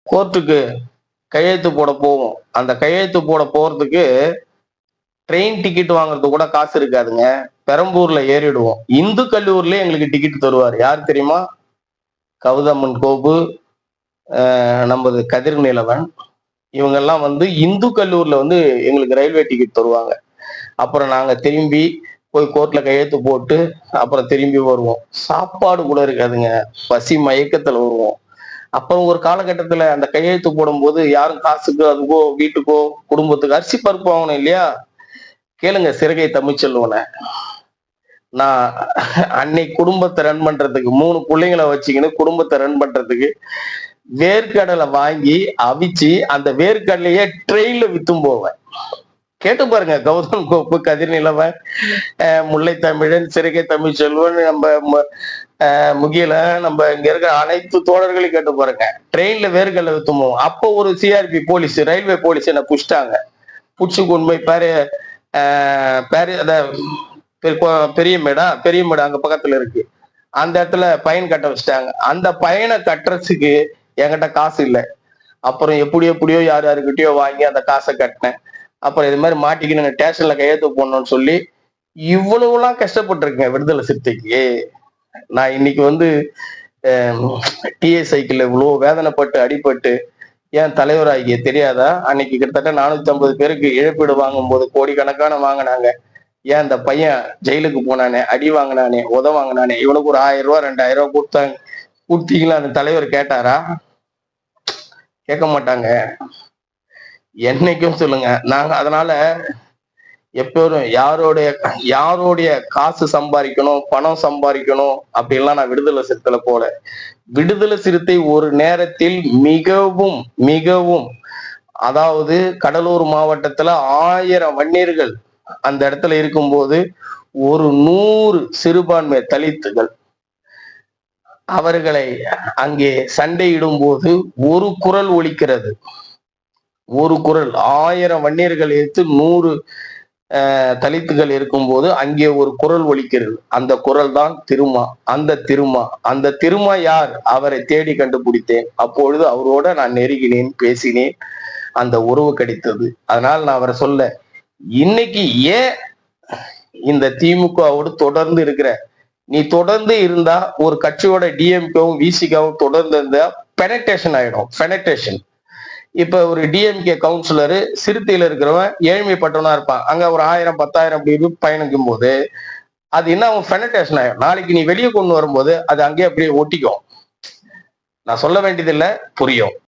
கோர்ட்டுக்கு கையெழுத்து போட போவோம். அந்த கையெழுத்து போட போறதுக்கு ட்ரெயின் டிக்கெட் வாங்குறதுக்கு கூட காசு இருக்காதுங்க. பெரம்பூர்ல ஏறிடுவோம். இந்து கல்லூரிலே எங்களுக்கு டிக்கெட் தருவார். யார் தெரியுமா? கௌதமன் கோபு, நமது கதிர் நிலவன், இவங்கெல்லாம் வந்து இந்து கல்லூரில வந்து எங்களுக்கு ரயில்வே டிக்கெட் தருவாங்க. அப்புறம் நாங்க திரும்பி போய் கோர்ட்ல கையெழுத்து போட்டு அப்புறம் திரும்பி வருவோம். சாப்பாடு கூட இருக்காதுங்க. பசி மயக்கத்துல வருவோம். அப்புறம் ஒரு காலகட்டத்துல அந்த கையெழுத்து போடும்போது யாரும் காசுக்கு அதுக்கோ வீட்டுக்கோ குடும்பத்துக்கு அரிசி பருப்பு வாங்கணும் இல்லையா? கேளுங்க சிறுகை தமிழ்ச்செல்வன. நான் அன்னைக்கு குடும்பத்தை ரன் பண்றதுக்கு 3 பிள்ளைங்களை வச்சுக்கின்னு குடும்பத்தை ரன் பண்றதுக்கு வேர்க்கடலை வாங்கி அவிச்சு அந்த வேர்க்கடலையே ட்ரெயின்ல வித்தும் போவேன். கேட்டு பாருங்க. கௌதம் கோப்பு, கதிர் நிலவன், முல்லை தமிழன், சிறுகை தமிழ்ச்செல்வன், நம்ம முகில, நம்ம இங்க இருக்கிற அனைத்து தோழர்களையும் கேட்டு பாருங்க. ட்ரெயின்ல வேர்க்கடலை வித்தும் போவோம். அப்போ ஒரு சிஆர்பி போலீஸ், ரயில்வே போலீஸ் என்ன புடிச்சிட்டாங்க. புடிச்சு கொண்டு போய் பெரிய மேடு அங்க பக்கத்துல இருக்கு. அந்த இடத்துல பயன் கட்ட வச்சுட்டாங்க. அந்த பயனை கட்டுறதுக்கு என்கிட்ட காசு இல்லை. அப்புறம் எப்படியோ யார் யாருக்கிட்டயோ வாங்கி அந்த காசை கட்டினேன். அப்புறம் இது மாதிரி மாட்டிக்கின்னு ஸ்டேஷன்ல கையெழுத்து போடணும்னு சொல்லி இவ்வளவுலாம் கஷ்டப்பட்டிருக்கேன் விடுதலை சிறுத்தைக்கு. நான் இன்னைக்கு வந்து டிஏ சைக்கிள்ல இவ்வளவு வேதனைப்பட்டு அடிபட்டு ஏன் தலைவராகிய தெரியாதா? அன்னைக்கு கிட்டத்தட்ட 450 பேருக்கு இழப்பீடு வாங்கும் போது கோடிக்கணக்கான வாங்கினாங்க. ஏன் இந்த பையன் ஜெயிலுக்கு போனானே, அடி வாங்கினானே, வாங்கினானே, இவனுக்கு ஒரு 1000 ரூபாய் 2000 ரூபாய் கொடுத்தீங்களா? அந்த தலைவர் கேட்டாரா? கேட்க மாட்டாங்க. என்னைக்கும் சொல்லுங்க. நாங்க அதனால எப்போதும் யாருடைய காசு சம்பாதிக்கணும், பணம் சம்பாதிக்கணும் அப்படின்லாம் நான் விடுதலை சிறுத்தையில போல. விடுதலை சிறுத்தை ஒரு நேரத்தில் மிகவும் மிகவும், அதாவது கடலூர் மாவட்டத்துல 1000 வன்னியர்கள் அந்த இடத்துல இருக்கும்போது ஒரு 100 சிறுபான்மை தலித்துகள் அவர்களை அங்கே சண்டையிடும் போது ஒரு குரல் ஒலிக்கிறது. ஒரு குரல் 1000 வன்னியர்கள் எடுத்து 100 தலித்துகள் இருக்கும்போது அங்கே ஒரு குரல் ஒலிக்கிறது. அந்த குரல் தான் திருமா. அந்த திருமா யார்? அவரை தேடி கண்டுபிடித்தேன். அப்பொழுது அவரோட நான் நெருங்கினேன், பேசினேன், அந்த உறவு கிடைத்தது. அதனால் நான் அவரை சொல்ல, இன்னைக்கு ஏன் இந்த திமுகவோடு தொடர்ந்து இருக்கிற நீ தொடர்ந்து இருந்தா ஒரு கட்சியோட டிஎம்கேவும் விசிகாவும் தொடர்ந்து இருந்தா பெனட்ரேஷன் ஆயிடும். பெனட்ரேஷன். இப்ப ஒரு டிஎம்கே கவுன்சிலரு சிறுத்தையில இருக்கிறவன் ஏழ்மைப்பட்டவனா இருப்பான். அங்க ஒரு 1000 10,000 அப்படி பயணிக்கும் போது அது என்ன அவன் பெனட்ரேஷன் ஆயிடும். நாளைக்கு நீ வெளியே கொண்டு வரும்போது அது அங்கேயே அப்படியே ஒட்டிக்கும். நான் சொல்ல வேண்டியதில்லை, புரியும்.